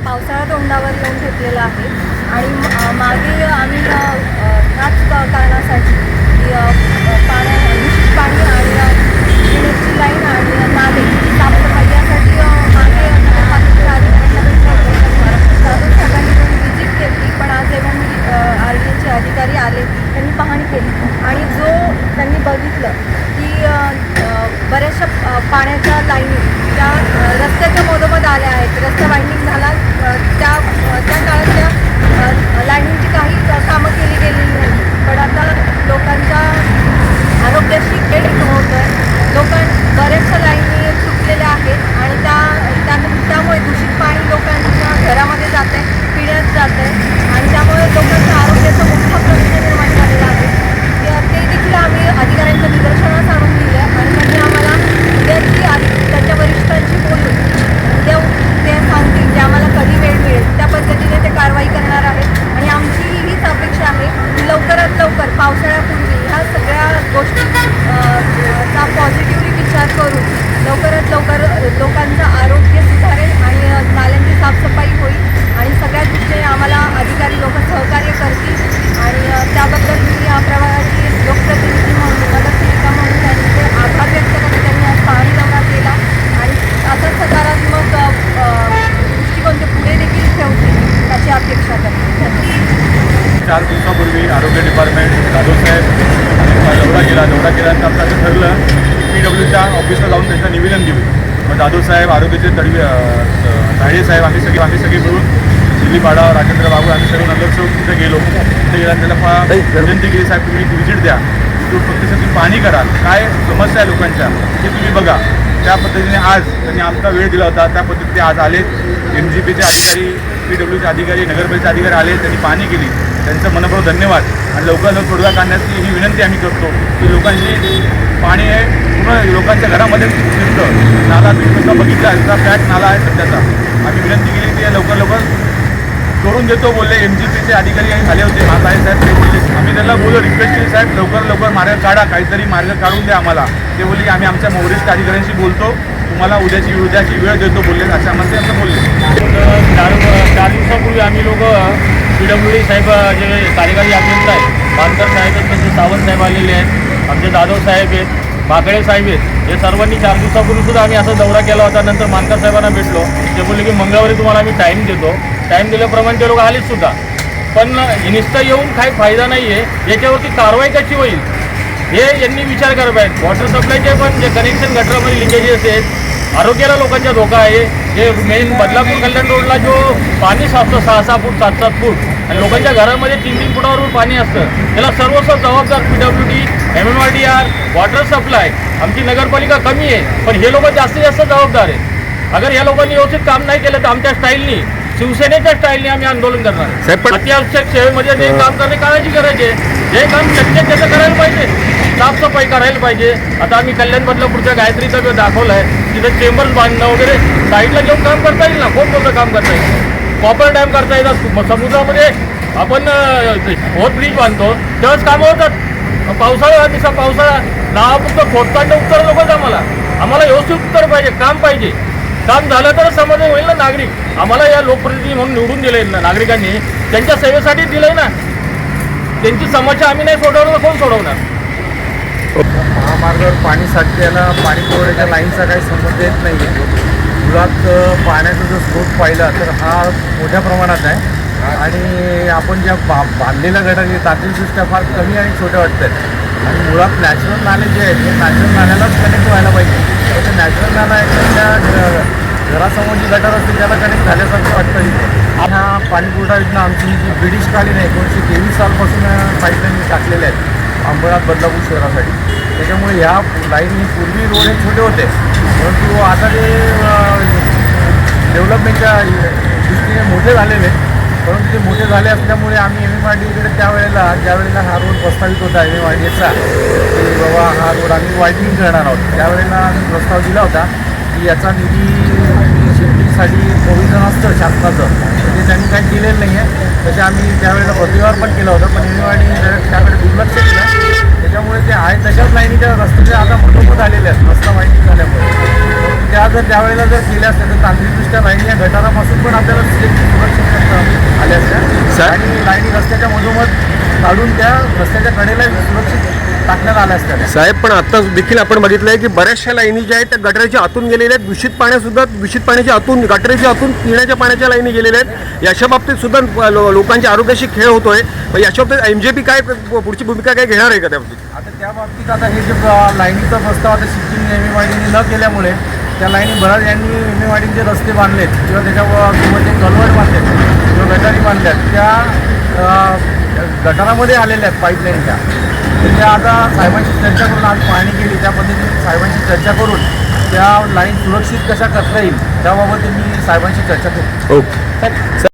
पावसाळा तोंडावर येऊन ठेपलेला आहे आणि मागे आम्ही ह्याच कारणासाठी की दूषित पाणी आणि पिण्याची लाईन आणि नाले साफसफाई यासाठी मागे नगरपालिकेच्या अधिकाऱ्यांना भेटलं होतं. दादू साहेबांनी व्हिजिट केली, पण आज RDAचे अधिकारी आले, त्यांनी पाहणी केली आणि जो त्यांनी बघितलं की बऱ्याचशा पाण्याच्या लाईनी त्या रस्त्याच्या मधोमध आल्या आहेत. रस्ता वाइंडिंग झाला, त्या काळातल्या लाईनींची काही कामं केली गेलेली नाही. पण आता लोकांच्या आरोग्याशी खेळ होत आहे. बऱ्याचशा लाईनी सुटलेल्या आहेत आणि त्यामुळे दूषित पाणी लोकांच्या घरामध्ये जात आहे, पिण्यात जात आहे आणि त्यामुळे लोकांच्या आरोग्याचा मोठा प्रश्न निर्माण झालेला आहे. ते देखील आम्ही अधिकाऱ्यांच्या निदर्शनास आणून दिले आणि त्यांनी आम्हाला उद्याची त्यांच्या वरिष्ठांशी बोलून उद्या ते सांगतील की आम्हाला कधी वेळ मिळेल त्या पद्धतीने ते कारवाई करणार आहेत. आणि आमची हीच अपेक्षा आहे की लवकरात लवकर पावसाळ्यापूर्वी ह्या सगळ्या गोष्टींचा पॉझिटिव्हली विचार करून लवकरात लवकर लोकांचं आरोग्य सुधारेल आणि नाल्यांची साफसफाई होईल आणि सगळ्या दृष्टीने आम्हाला अधिकारी लोक सहकार्य करतील आणि त्याबद्दल मी या प्रभागाची लोकप्रतिनिधी म्हणून नगरसेविका म्हणून त्यांचे आभार व्यक्त करते. त्यांनी आज पाहणी दौरा केला आणि असंच सकारात्मक दृष्टिकोन ते पुढे देखील ठेवतील त्याची अपेक्षा करते. 4 दिवसापूर्वी आरोग्य डिपार्टमेंट दादूसाहेब दौरा केल्यानंतर आपलं असं ठरलं PWच्या ऑफिसला जाऊन त्यांचं निवेदन देऊ. मग दादूसाहेब, आरोग्याचे धाडे साहेब, आम्ही सगळे मिळून दिल्लीपाडा, राजेंद्र बाबू आम्ही सर्व नगरसेवक तिथे गेलो. तिथे गेल्यानंतर त्याला विनंती केली, साहेब तुम्ही व्हिजिट द्या, तिथून प्रत्यक्षात पाणी करा, काय समस्या आहे लोकांच्या ते तुम्ही बघा. त्या पद्धतीने आज त्यांनी आमचा वेळ दिला होता. त्या पद्धतीने आज आले MGPचे अधिकारी, PWचे अधिकारी, नगरपालिकेचे अधिकारी आले, त्यांनी पाहणी केली. त्यांचं मनपूर्वक धन्यवाद आणि लवकरात तोडगा काढण्याची ही विनंती आम्ही करतो की लोकांची पाणी हे पूर्ण लोकांच्या घरामध्ये शिरतं. नाला तुम्ही बघितला त्याचा पॅक नाला आहे सध्याचा. आम्ही विनंती केली की लवकर करून देतो बोलले. MGPचे अधिकारी आले होते, महासाहेब साहेब ते बोलले. आम्ही त्यांना बोललो, रिक्वेस्ट केली, साहेब लवकर मार्ग काढा, काहीतरी मार्ग काढून द्या आम्हाला. ते बोलले की आम्ही आमच्या वरिष्ठ अधिकाऱ्यांशी बोलतो, तुम्हाला उद्याची वेळ देतो बोलले, अशा आम्हाला असं बोलले. 4 दिवसापूर्वी आम्ही लोक PWD साहेब जे कार्यकारी अभियंता आहेत, बांधकर साहेब आहेत, त्यांचे सावंत साहेब आलेले आहेत, आमचे जाधव साहेब आहेत, बागळे साहेब आहेत, हे सर्वांनी 4 दिवसापूर्वी सुद्धा आम्ही असा दौरा केला होता. नंतर मानकर साहेबांना भेटलो. ते बोलले की मंगळवारी तुम्हाला आम्ही टाईम देतो. टाईम दिल्याप्रमाणे ते लोक आलेच सुद्धा. पण नुसतं येऊन काही फायदा नाही आहे, याच्यावरती कारवाई कशी होईल हे यांनी विचार करायला पाहिजे. वॉटर सप्लायचे पण जे कनेक्शन गटरामध्ये लिकेजेस आहेत, आरोग्याला लोकांचा धोका आहे. जे मेन बदलापूर कल्याण रोडला जो पाणी साचतं 6-6 फूट 7-7 फूट आणि लोकांच्या घरामध्ये 3-3 फुटावरून पाणी असतं, त्याला सर्वस्व जबाबदार PWD, MMRDR, वॉटर सप्लाय. आमची नगरपालिका कमी आहे, पण हे लोक जास्तीत जास्त जबाबदार आहेत. अगर या लोकांनी व्यवस्थित काम नाही केलं तर आमच्या स्टाईलनी, शिवसेनेच्या स्टाईलने आम्ही आंदोलन करणार. अत्यावश्यक सेवेमध्ये जे काम करणे काळजी करायचे, जे काम शक्य त्याचं करायला पाहिजे, साफसफाई करायला पाहिजे. आता आम्ही कल्याण बदलापूरच्या गायत्रीचा जो दाखवला आहे, तिथं चेंबर्स बांधणं वगैरे साईडला घेऊन काम करता येईल ना, खूप मोठं काम करता येईल. कॉपर डॅम करता येतात, समुद्रामध्ये आपण ब्रिज बांधतो तेव्हाच कामं होतात. पावसाळा नावापुरतं खोदकांड उत्तर नकोच आम्हाला व्यवस्थित उत्तर पाहिजे, काम पाहिजे. काम झालं तर समाधान होईल ना. नागरिक आम्हाला या लोकप्रतिनिधी म्हणून निवडून दिले ना, नागरिकांनी त्यांच्या सेवेसाठी दिलंय ना. त्यांची समस्या आम्ही नाही सोडवणार, कोण सोडवणार. महामार्गावर पाणी साठल्याला पाणी पुरवठ्याच्या लाईनचा काही संबंध येत नाही आहे. मुळात पाण्याचा जर स्रोत पाहिला तर हा मोठ्या प्रमाणात आहे आणि आपण ज्या बांधलेल्या गटारी तांत्रिकदृष्ट्या फार कमी आणि छोट्या वाटत आहेत आणि मुळात नॅचरल नाले जे आहेत ते नॅचरल नाल्यालाच कनेक्ट व्हायला पाहिजे. तर ते नॅचरल नाला आहे त्या घरासमोर जी गटार असते त्याला कनेक्ट झाल्यासारखं वाटतं. ह्या पाणीपुरवठा योजना आमची जी ब्रिटिशकालीन 1923 सालपासून पाईपलाईन टाकलेल्या आहेत अंबरनाथ बदलापूर शहरासाठी. त्याच्यामुळे ह्या लाईन पूर्वी रोड हे छोटे होते, परंतु आता ते डेव्हलपमेंटच्या दृष्टीने मोठे झालेले. परंतु ते मोठे झाले असल्यामुळे आम्ही MMRDAकडे ज्यावेळेला हा रोड प्रस्तावित होता MMRDAचा की बाबा हा रोड आम्ही वाईडनिंग करणार आहोत, त्यावेळेला आम्ही प्रस्ताव दिला होता की याचा निधी शिफ्टिंगसाठी प्रोव्हिजन असतं शासनाचं, ते त्यांनी काही दिलेलं नाही आहे. तसे आम्ही त्यावेळेला पदवीवर पण केलं होतं, पण MMRDA त्याकडे दुर्लक्ष केलं. त्याच्यामुळे ते आहे तशाच लाईनीच्या रस्त्याचे आता मधोमध आलेले आहेत रस्ता माहिती झाल्यामुळे. त्या त्यावेळेला जर केल्या असत्या तर तांत्रिकदृष्ट्या लाईन या गटारापासून पण आपल्याला साहेब. आणि लाईनी रस्त्याच्या मधोमध काढून त्या रस्त्याच्या कडेला सुरक्षित टाकण्यात आल्या असत्या. साहेब, पण आता देखील आपण बघितलंय की बऱ्याचशा लाईनी ज्या आहेत त्या गटाराच्या आतून गेलेल्या आहेत. दूषित पाण्याच्या आतून, गटाराच्या आतून पिण्याच्या पाण्याच्या लाईनी गेलेल्या आहेत. याच्या बाबतीत सुद्धा लोकांच्या आरोग्याशी खेळ होतोय. याच्या बाबतीत MJP काय पुढची भूमिका काय घेणार आहे का त्या बाबतीत? आता त्या बाबतीत आता हे जे लाईनीचा प्रस्ताव आता सिक्कीम एमएमआयडीने न केल्यामुळे त्या लाईनी बऱ्याच यांनी एमएमआयडीचे रस्ते बांधलेत किंवा त्याच्यासोबत जे कलवट बांधलेत किंवा गटारी बांधल्यात त्या गटारामध्ये आलेल्या आहेत पाईपलाईनच्या. तर त्या आता साहेबांशी चर्चा करून आज पाहणी केली, त्या पद्धतीने साहेबांशी चर्चा करून त्या लाईन सुरक्षित कशा करता येईल त्याबाबत त्यांनी साहेबांशी चर्चा केली. ओके.